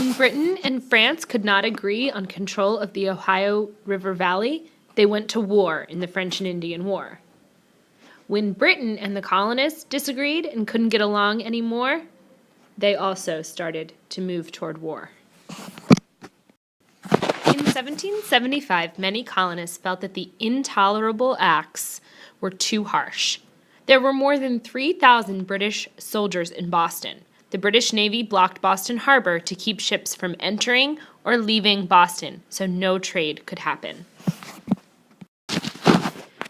When Britain and France could not agree on control of the Ohio River Valley, they went to war in the French and Indian War. When Britain and the colonists disagreed and couldn't get along anymore, they also started to move toward war. In 1775, many colonists felt that the intolerable acts were too harsh. There were more than 3,000 British soldiers in Boston. The British Navy blocked Boston Harbor to keep ships from entering or leaving Boston, so no trade could happen.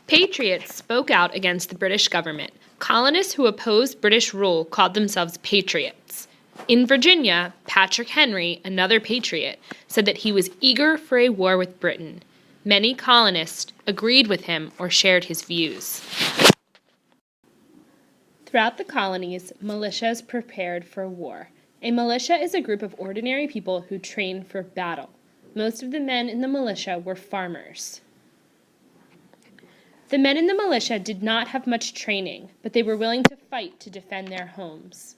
Patriots spoke out against the British government. Colonists who opposed British rule called themselves patriots. In Virginia, Patrick Henry, another patriot, said that he was eager for a war with Britain. Many colonists agreed with him or shared his views. Throughout the colonies, militias prepared for war. A militia is a group of ordinary people who train for battle. Most of the men in the militia were farmers. The men in the militia did not have much training, but they were willing to fight to defend their homes.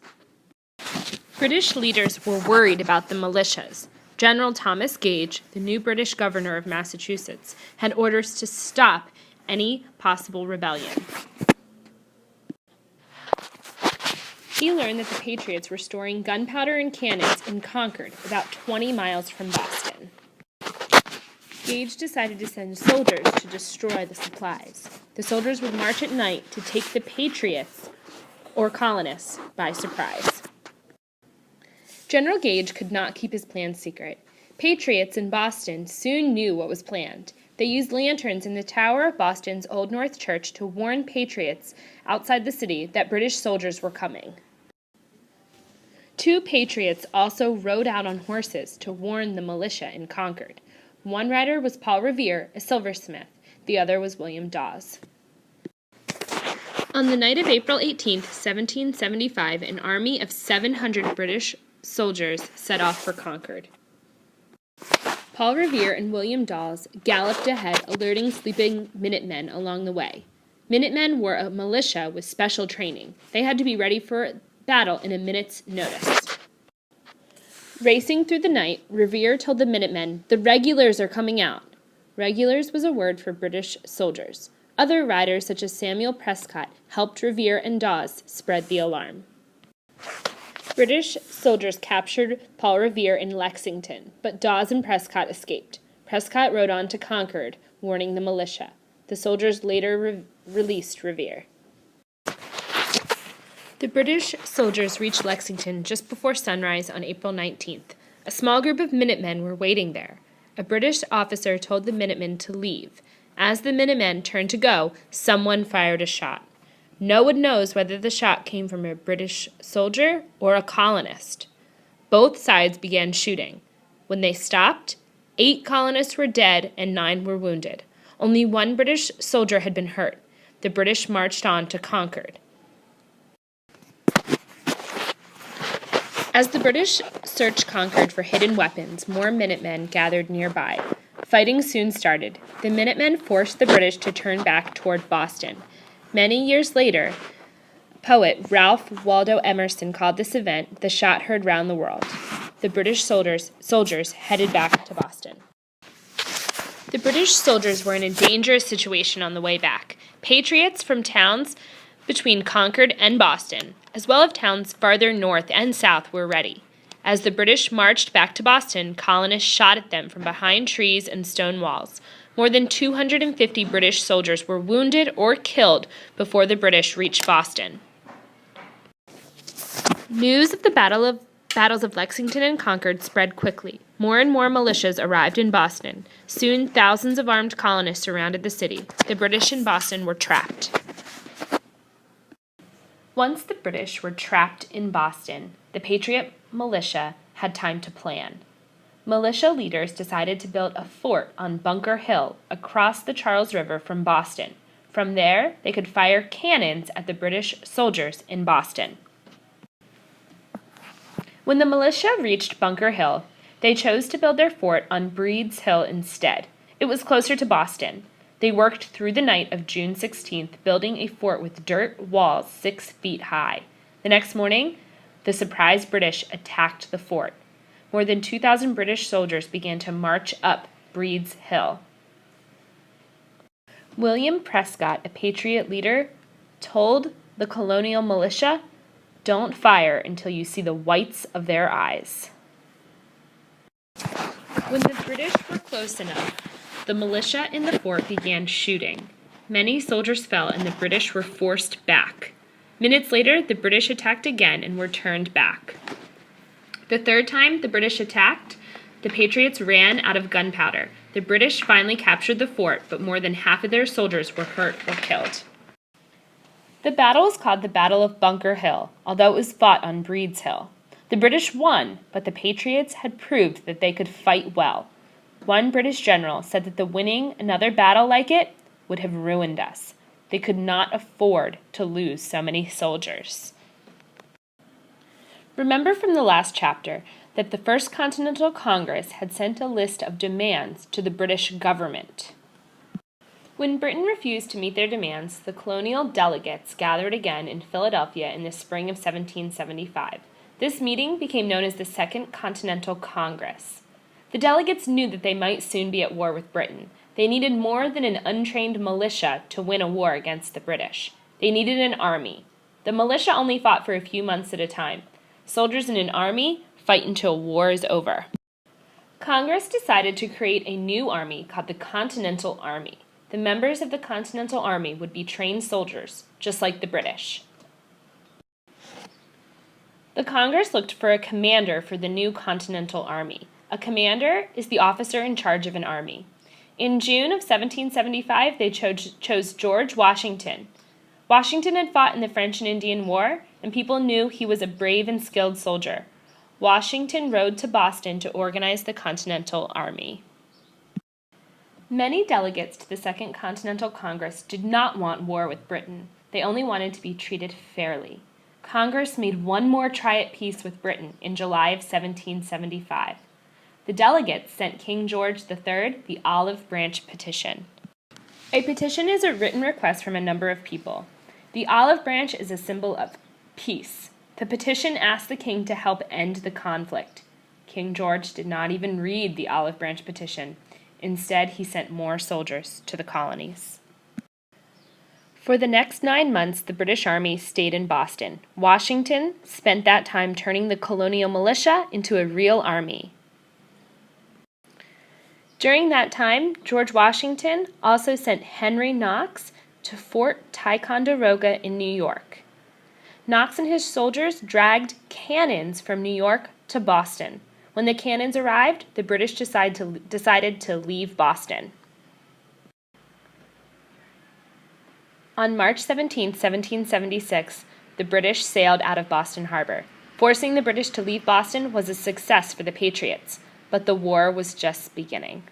British leaders were worried about the militias. General Thomas Gage, the new British governor of Massachusetts, had orders to stop any possible rebellion. He learned that the Patriots were storing gunpowder and cannons in Concord, about 20 miles from Boston. Gage decided to send soldiers to destroy the supplies. The soldiers would march at night to take the Patriots, or colonists, by surprise. General Gage could not keep his plans secret. Patriots in Boston soon knew what was planned. They used lanterns in the tower of Boston's Old North Church to warn patriots outside the city that British soldiers were coming. 2 patriots also rode out on horses to warn the militia in Concord. One rider was Paul Revere, a silversmith. The other was William Dawes. On the night of April 18, 1775, an army of 700 British soldiers set off for Concord. Paul Revere and William Dawes galloped ahead, alerting sleeping Minutemen along the way. Minutemen were a militia with special training. They had to be ready for battle in a minute's notice. Racing through the night, Revere told the Minutemen, "The regulars are coming out." Regulars was a word for British soldiers. Other riders, such as Samuel Prescott, helped Revere and Dawes spread the alarm. British soldiers captured Paul Revere in Lexington, but Dawes and Prescott escaped. Prescott rode on to Concord, warning the militia. The soldiers later released Revere. The British soldiers reached Lexington just before sunrise on April 19th. A small group of Minutemen were waiting there. A British officer told the Minutemen to leave. As the Minutemen turned to go, someone fired a shot. No one knows whether the shot came from a British soldier or a colonist. Both sides began shooting. When they stopped, 8 colonists were dead and 9 were wounded. Only 1 British soldier had been hurt. The British marched on to Concord. As the British searched Concord for hidden weapons, more Minutemen gathered nearby. Fighting soon started. The Minutemen forced the British to turn back toward Boston. Many years later, poet Ralph Waldo Emerson called this event the shot heard round the world. The British soldiers headed back to Boston. The British soldiers were in a dangerous situation on the way back. Patriots from towns between Concord and Boston, as well as towns farther north and south, were ready. As the British marched back to Boston, colonists shot at them from behind trees and stone walls. More than 250 British soldiers were wounded or killed before the British reached Boston. News of the battles of Lexington and Concord spread quickly. More and more militias arrived in Boston. Soon, thousands of armed colonists surrounded the city. The British in Boston were trapped. Once the British were trapped in Boston, the Patriot militia had time to plan. Militia leaders decided to build a fort on Bunker Hill across the Charles River from Boston. From there, they could fire cannons at the British soldiers in Boston. When the militia reached Bunker Hill, they chose to build their fort on Breed's Hill instead. It was closer to Boston. They worked through the night of June 16th, building a fort with dirt walls 6 feet high. The next morning, the surprised British attacked the fort. more than 2,000 British soldiers began to march up Breed's Hill. William Prescott, a Patriot leader, told the colonial militia, "Don't fire until you see the whites of their eyes." When the British were close enough, the militia in the fort began shooting. Many soldiers fell and the British were forced back. Minutes later, the British attacked again and were turned back. The third time the British attacked, the Patriots ran out of gunpowder. The British finally captured the fort, but more than half of their soldiers were hurt or killed. The battle was called the Battle of Bunker Hill, although it was fought on Breed's Hill. The British won, but the Patriots had proved that they could fight well. One British general said that winning another battle like it would have ruined us. They could not afford to lose so many soldiers. Remember from the last chapter that the First Continental Congress had sent a list of demands to the British government. When Britain refused to meet their demands, the colonial delegates gathered again in Philadelphia in the spring of 1775. This meeting became known as the Second Continental Congress. The delegates knew that they might soon be at war with Britain. They needed more than an untrained militia to win a war against the British. They needed an army. The militia only fought for a few months at a time. Soldiers in an army fight until war is over. Congress decided to create a new army called the Continental Army. The members of the Continental Army would be trained soldiers, just like the British. The Congress looked for a commander for the new Continental Army. A commander is the officer in charge of an army. In June of 1775, they chose George Washington. Washington had fought in the French and Indian War, and people knew he was a brave and skilled soldier. Washington rode to Boston to organize the Continental Army. Many delegates to the Second Continental Congress did not want war with Britain. They only wanted to be treated fairly. Congress made one more try at peace with Britain in July of 1775. The delegates sent King George III the Olive Branch Petition. A petition is a written request from a number of people. The olive branch is a symbol of peace. The petition asked the king to help end the conflict. King George did not even read the olive branch petition. Instead, he sent more soldiers to the colonies. For the next 9 months, the British Army stayed in Boston. Washington spent that time turning the colonial militia into a real army. During that time, George Washington also sent Henry Knox to Fort Ticonderoga in New York. Knox and his soldiers dragged cannons from New York to Boston. When the cannons arrived, the British decided to leave Boston. On March 17, 1776, the British sailed out of Boston Harbor. Forcing the British to leave Boston was a success for the Patriots, but the war was just beginning.